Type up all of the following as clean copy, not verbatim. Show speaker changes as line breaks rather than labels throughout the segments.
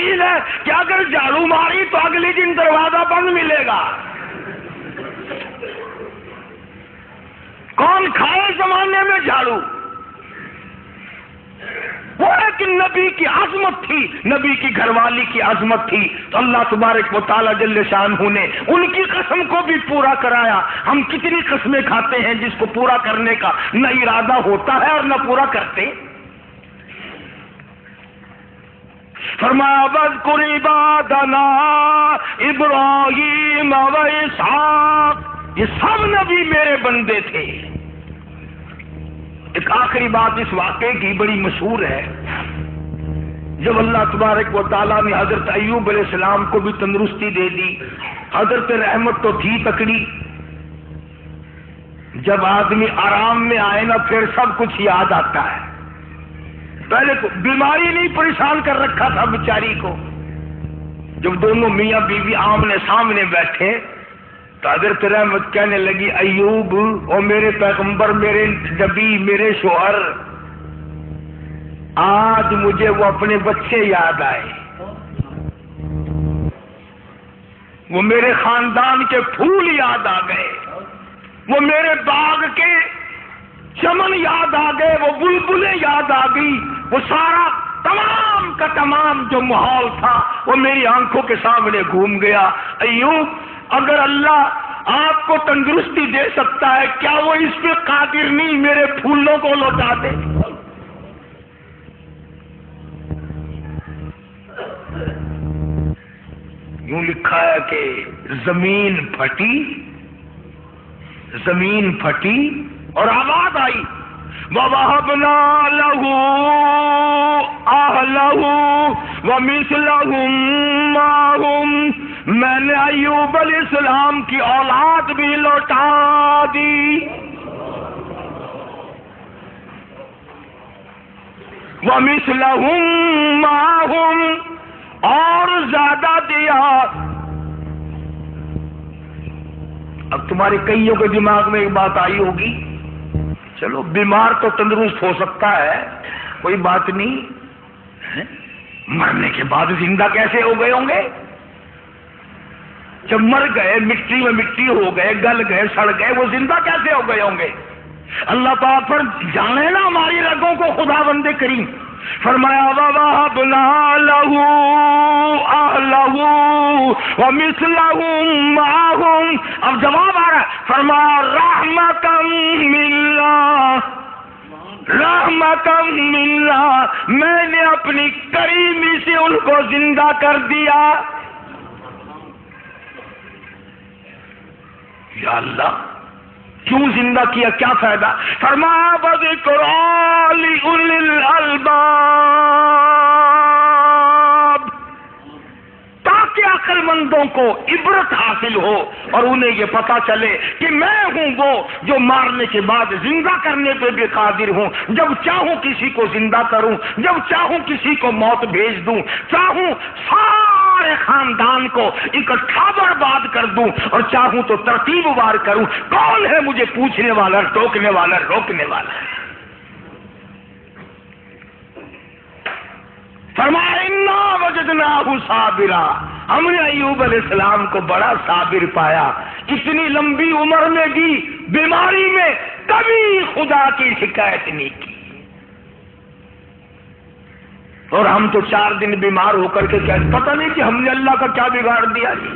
دلیل ہے کہ اگر جھاڑو ماری تو اگلی دن دروازہ بند ملے گا. کون کھائے زمانے میں جھاڑو؟ وہ ایک نبی کی عظمت تھی، نبی کی گھر والی کی عظمت تھی، تو اللہ تبارک و تعالیٰ جل شانہ نے ان کی قسم کو بھی پورا کرایا. ہم کتنی قسمیں کھاتے ہیں جس کو پورا کرنے کا نہ ارادہ ہوتا ہے اور نہ پورا کرتے. فرمایا وَاذْكُرْ عِبَادَنَا ابراہیم و اسحاق، یہ سب نبی میرے بندے تھے. ایک آخری بات اس واقعے کی بڑی مشہور ہے. جب اللہ تبارک و تعالیٰ نے حضرت ایوب علیہ السلام کو بھی تندرستی دے دی، حضرت رحمت تو تھی تکڑی، جب آدمی آرام میں آئے نا پھر سب کچھ یاد آتا ہے. پہلے تو بیماری نہیں پریشان کر رکھا تھا بیچاری کو. جب دونوں میاں بیوی آمنے سامنے بیٹھے تو حضرت رحمت کہنے لگی ایوب او میرے پیغمبر، میرے نبی، میرے شوہر، آج مجھے وہ اپنے بچے یاد آئے، وہ میرے خاندان کے پھول یاد آ گئے، وہ میرے باغ کے چمن یاد آ گئے، وہ بلبلیں یاد آ گئی، وہ سارا تمام کا تمام جو ماحول تھا وہ میری آنکھوں کے سامنے گھوم گیا. ایوب اگر اللہ آپ کو تندرستی دے سکتا ہے کیا وہ اس پہ قادر نہیں میرے پھولوں کو لوٹا دے؟ یوں لکھا ہے کہ زمین پھٹی اور آواز آئی وَوَهَبْنَا لَهُ أَهْلَهُ وَمِثْلَهُمْ مَعَهُمْ، میں نے ایوب علیہ السلام کی اولاد بھی لوٹا دی. وَمِثْلَهُمْ مَعَهُمْ، اور زیادہ دیا. اب تمہارے کئیوں کے دماغ میں ایک بات آئی ہوگی، چلو بیمار تو تندرست ہو سکتا ہے کوئی بات نہیں، مرنے کے بعد زندہ کیسے ہو گئے ہوں گے؟ جب مر گئے مٹی میں مٹی ہو گئے، گل گئے، سڑ گئے، وہ زندہ کیسے ہو گئے ہوں گے؟ اللہ پاک پر جانے نا ہماری رگوں کو خدا بندے کریم. فرمایا وَوَهَبْنَا لَهُ أَهْلَهُ وَمِثْلَهُمْ مَعَهُمْ. اب جواب آ رہا ہے، فرمایا رحمتم مِّنَّا، رحمتم مِّنَّا، میں نے اپنی کریمی سے ان کو زندہ کر دیا. یا اللہ کیوں زندہ کیا، کیا فائدہ؟ فرمایا وَذِكْرَىٰ لِأُولِي الْأَلْبَابِ، تاکہ عقل مندوں کو عبرت حاصل ہو اور انہیں یہ پتا چلے کہ میں ہوں وہ جو مارنے کے بعد زندہ کرنے پہ بھی قادر ہوں. جب چاہوں کسی کو زندہ کروں، جب چاہوں کسی کو موت بھیج دوں، چاہوں سارے خاندان کو اکٹھا برباد کر دوں اور چاہوں تو ترتیب وار کروں. کون ہے مجھے پوچھنے والا، ٹوکنے والا، روکنے والا؟ فرمایا انا وجدناہ صابرا، ہم نے ایوب علیہ السلام کو بڑا صابر پایا. اتنی لمبی عمر میں بھی بیماری میں کبھی خدا کی شکایت نہیں کی. اور ہم تو 4 دن بیمار ہو کر کے کہتے پتہ نہیں کہ ہم نے اللہ کا کیا بگاڑ دیا جی،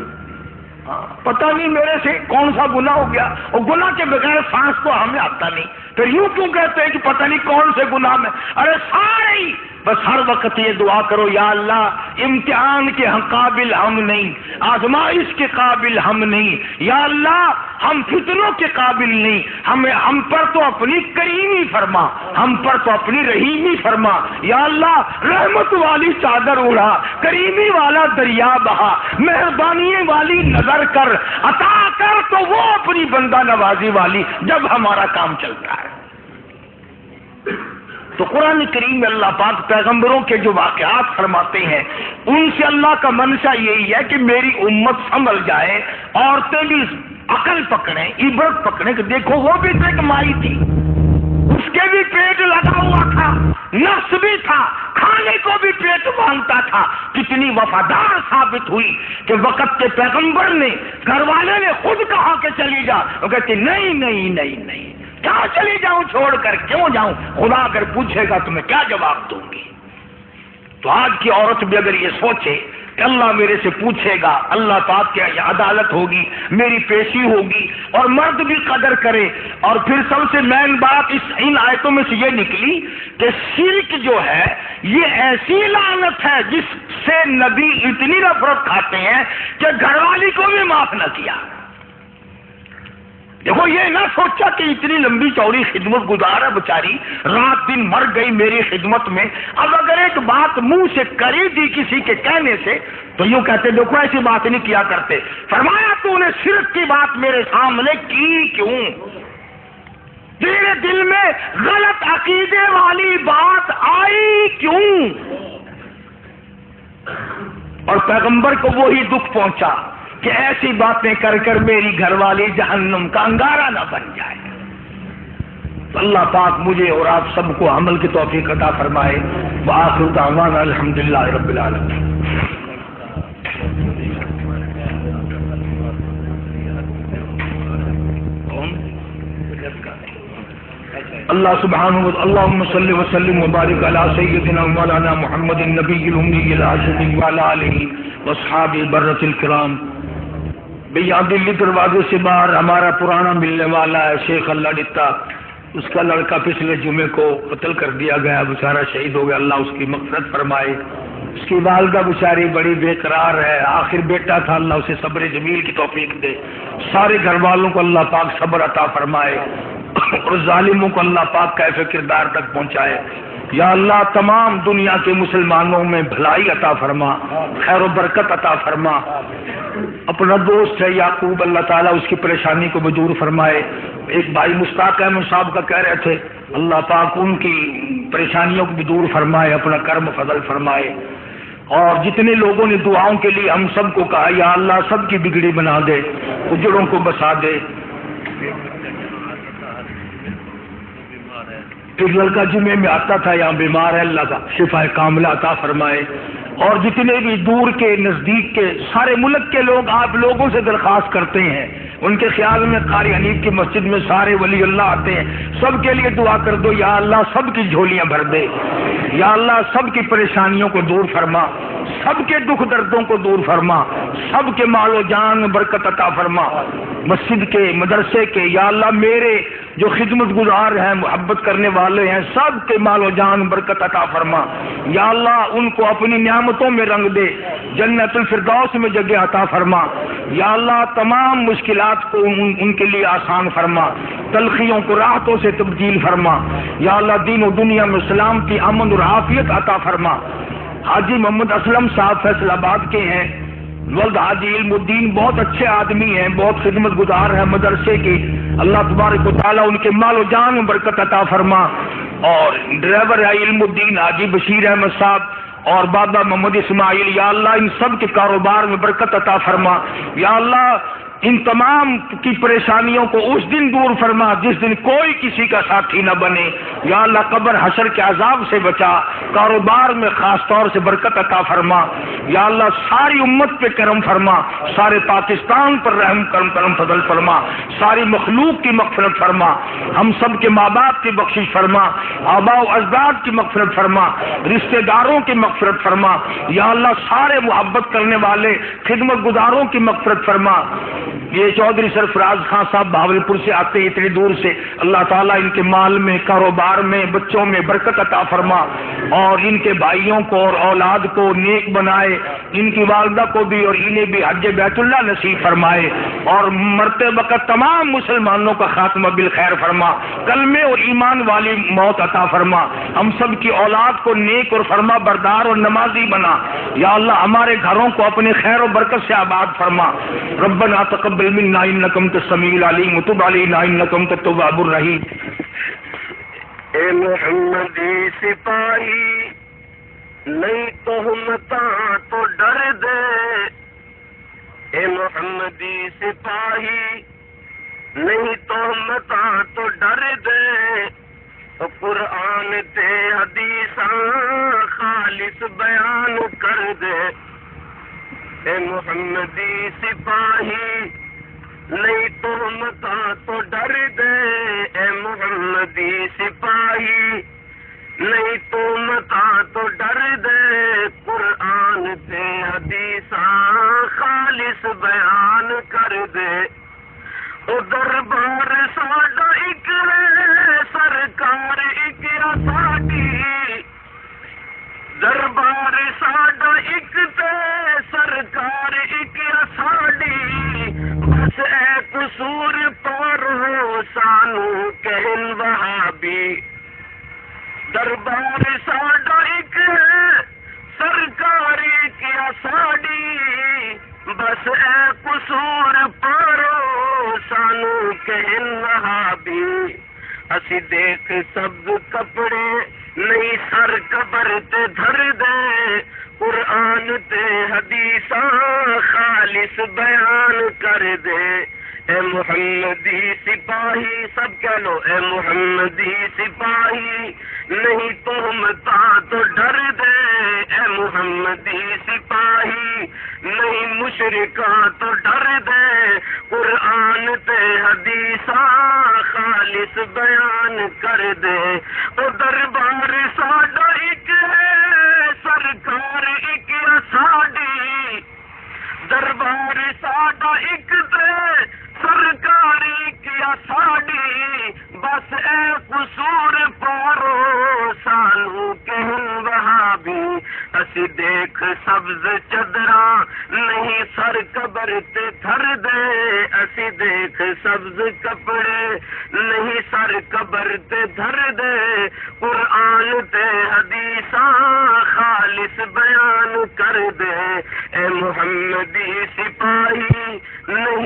پتہ نہیں میرے سے کون سا گناہ ہو گیا. اور گناہ کے بغیر سانس تو ہمیں آتا نہیں، پھر یوں کیوں کہتے ہیں کہ پتہ نہیں کون سے گناہ میں؟ ارے سارے ہی بس ہر وقت یہ دعا کرو یا اللہ امتحان کے قابل ہم نہیں، آزمائش کے قابل ہم نہیں، یا اللہ ہم فتنوں کے قابل نہیں، ہم پر تو اپنی کریمی فرما، ہم پر تو اپنی رحیمی فرما. یا اللہ رحمت والی چادر اڑا، کریمی والا دریا بہا، مہربانی والی نظر کر، عطا کر تو وہ اپنی بندہ نوازی والی جب ہمارا کام چلتا ہے. تو قرآن کریم میں اللہ پاک پیغمبروں کے جو واقعات فرماتے ہیں ان سے اللہ کا منشا یہی ہے کہ میری امت سنبھل جائے، عورتیں بھی عقل پکڑیں، عبرت پکڑیں کہ دیکھو وہ بھی تو ایک مائی تھی، اس کے بھی پیٹ لگا ہوا تھا، نفس بھی تھا، کھانے کو بھی پیٹ مانگتا تھا. کتنی وفادار ثابت ہوئی کہ وقت کے پیغمبر نے، گھر والے نے خود کہا کہ چلی جا، وہ کہتی نہیں نہیں نہیں نہیں، کیا چلی جاؤں چھوڑ کر، کیوں جاؤں، خدا اگر پوچھے گا تو میں کیا جواب دوں گی. تو آج کی عورت بھی اگر یہ سوچے کہ اللہ میرے سے پوچھے گا، اللہ پاک کی عدالت ہوگی، میری پیشی ہوگی، اور مرد بھی قدر کرے. اور پھر سب سے مین بات ان آیتوں میں سے یہ نکلی کہ شرک جو ہے یہ ایسی لعنت ہے جس سے نبی اتنی نفرت کھاتے ہیں کہ گھر والی کو بھی معاف نہ کیا. دیکھو یہ نہ سوچا کہ اتنی لمبی چوڑی خدمت گزار ہے بیچاری، رات دن مر گئی میری خدمت میں، اب اگر ایک بات منہ سے کری دی کسی کے کہنے سے تو یوں کہتے دیکھو ایسی بات نہیں کیا کرتے. فرمایا تو نے شرک کی بات میرے سامنے کی کیوں؟ تیرے دل میں غلط عقیدے والی بات آئی کیوں؟ اور پیغمبر کو وہی دکھ پہنچا کہ ایسی باتیں کر کر میری گھر والی جہنم کا انگارہ نہ بن جائے. تو اللہ پاک مجھے اور آپ سب کو عمل کی توفیق عطا فرمائے. وآخر دعوانا الحمدللہ رب العالمین. اللہ سبحانہ اللہم صلی وسلم وبارک علی سیدنا مولانا محمد النبی الامی الہاشمی وعلی آلہ واصحابہ برۃ الکرام. بھئی دلی دروازے سے باہر ہمارا پرانا ملنے والا ہے شیخ اللہ ڈتا، اس کا لڑکا پچھلے جمعے کو قتل کر دیا گیا، بیچارہ شہید ہو گیا. اللہ اس کی مغفرت فرمائے. اس کی والدہ بیچاری بڑی بے قرار ہے، آخر بیٹا تھا، اللہ اسے صبر جمیل کی توفیق دے. سارے گھر والوں کو اللہ پاک صبر عطا فرمائے اور ظالموں کو اللہ پاک کیف کردار تک پہنچائے. یا اللہ تمام دنیا کے مسلمانوں میں بھلائی عطا فرما، خیر و برکت عطا فرما. اپنا دوست ہے یعقوب، اللہ تعالیٰ اس کی پریشانی کو دور فرمائے. ایک بھائی مشتاق احمد صاحب کا کہہ رہے تھے، اللہ پاک ان کی پریشانیوں کو بھی دور فرمائے، اپنا کرم فضل فرمائے. اور جتنے لوگوں نے دعاؤں کے لیے ہم سب کو کہا، یا اللہ سب کی بگڑی بنا دے، اجڑوں کو بسا دے. ایک لڑکا جمعے میں آتا تھا یہاں بیمار ہے، اللہ کا شفا کاملہ عطا فرمائے. اور جتنے بھی دور کے نزدیک کے سارے ملک کے لوگ آپ لوگوں سے درخواست کرتے ہیں، ان کے خیال میں قاری حنیف کی مسجد میں سارے ولی اللہ آتے ہیں، سب کے لیے دعا کر دو. یا اللہ سب کی جھولیاں بھر دے، یا اللہ سب کی پریشانیوں کو دور فرما، سب کے دکھ دردوں کو دور فرما، سب کے مال و جان برکت عطا فرما. مسجد کے، مدرسے کے، یا اللہ میرے جو خدمت گزار ہیں، محبت کرنے والے ہیں، سب کے مال و جان برکت عطا فرما. یا اللہ ان کو اپنی نعمتوں میں رنگ دے، جنت الفردوس میں جگہ عطا فرما. یا اللہ تمام مشکلات کو ان کے لیے آسان فرما، تلخیوں کو راحتوں سے تبدیل فرما. یا اللہ دین و دنیا میں سلامتی، امن اور عافیت عطا فرما. حاجی محمد اسلم صاحب فیصل آباد کے ہیں، ولد حاجی علم الدین، بہت اچھے آدمی ہیں، بہت خدمت گزار ہیں مدرسے کی. اللہ تبارک و تعالیٰ ان کے مال و جان میں برکت عطا فرما. اور ڈرائیور ہے علم الدین حاجی بشیر احمد صاحب اور بابا محمد اسماعیل، یا اللہ ان سب کے کاروبار میں برکت عطا فرما. یا اللہ ان تمام کی پریشانیوں کو اس دن دور فرما جس دن کوئی کسی کا ساتھی نہ بنے. یا اللہ قبر حشر کے عذاب سے بچا، کاروبار میں خاص طور سے برکت عطا فرما. یا اللہ ساری امت پہ کرم فرما، سارے پاکستان پر رحم کرم فضل فرما، ساری مخلوق کی مغفرت فرما، ہم سب کے ماں باپ کی بخشش فرما، آباء و اجداد کی مغفرت فرما، رشتہ داروں کی مغفرت فرما. یا اللہ سارے محبت کرنے والے خدمت گزاروں کی مغفرت فرما. یہ چودھری سرفراز خان صاحب بہاولپور سے آتے ہیں اتنی دور سے، اللہ تعالیٰ ان کے مال میں، کاروبار میں، بچوں میں برکت عطا فرما اور ان کے بھائیوں کو اور اولاد کو نیک بنائے. ان کی والدہ کو بھی اور انہیں بھی حج بیت اللہ نصیب فرمائے اور مرتے وقت تمام مسلمانوں کا خاتمہ بالخیر فرما، کلمے اور ایمان والی موت عطا فرما. ہم سب کی اولاد کو نیک اور فرما بردار اور نمازی بنا. یا اللہ ہمارے گھروں کو اپنے خیر و برکت سے آباد فرما. ربنا تقبل منا انک انت السمیع العلیم وتب علینا انک انت التواب الرحیم.
اے محمدی سپاہی نہیں تہمتاں تو ڈر دے، اے محمدی سپاہی نہیں تہمتاں تو ڈر دے. قرآن تے حدیثاں خالص بیان کر دے، اے محمدی سپاہی نہیں تہمتاں تو ڈر دے، اے محمدی سپاہی نہیں تہمتاں تو ڈر دے، قرآن تے حدیثاں خالص بیان کر دے، او دربار ساڈا ایک ہے سرکار ایک ساڈی، دربار ساڈا ایک تے سرکار ایک ساڈی، بس اے قصور پارو سانو کہن وہابی، دربار ساڈا ایک ہے سرکار ایک ساڈی، بس اے قصور پارو سانو کہن وہابی، اسی دیکھ سبز کپڑے نہیں سر قبر تے دھر دے، قرآن تے حدیثاں خالص بیان کر دے، اے محمدی سپاہی سب کہہ لو، اے محمدی سپاہی نہیں تہمتاں تو ڈر دے، اے محمدی سپاہی نہیں مشرکاں تو ڈر دے، قرآن تے حدیثاں خالص بیان کر دے، او دربار ساڈا ایک ہے سرکار ایک ساڈی، دربار ساڈا ایک تے سرکاری کیا ساڈی، بس اے قصور پارو سانو کہن وہابی، اسی دیکھ سبز چدراں نہیں سر قبر تے دھر دے، اسی دیکھ سبز کپڑے نہیں سر قبر تے دھر دے، قرآن تے حدیثاں خالص بیان کر دے، اے محمدی سپاہی نہیں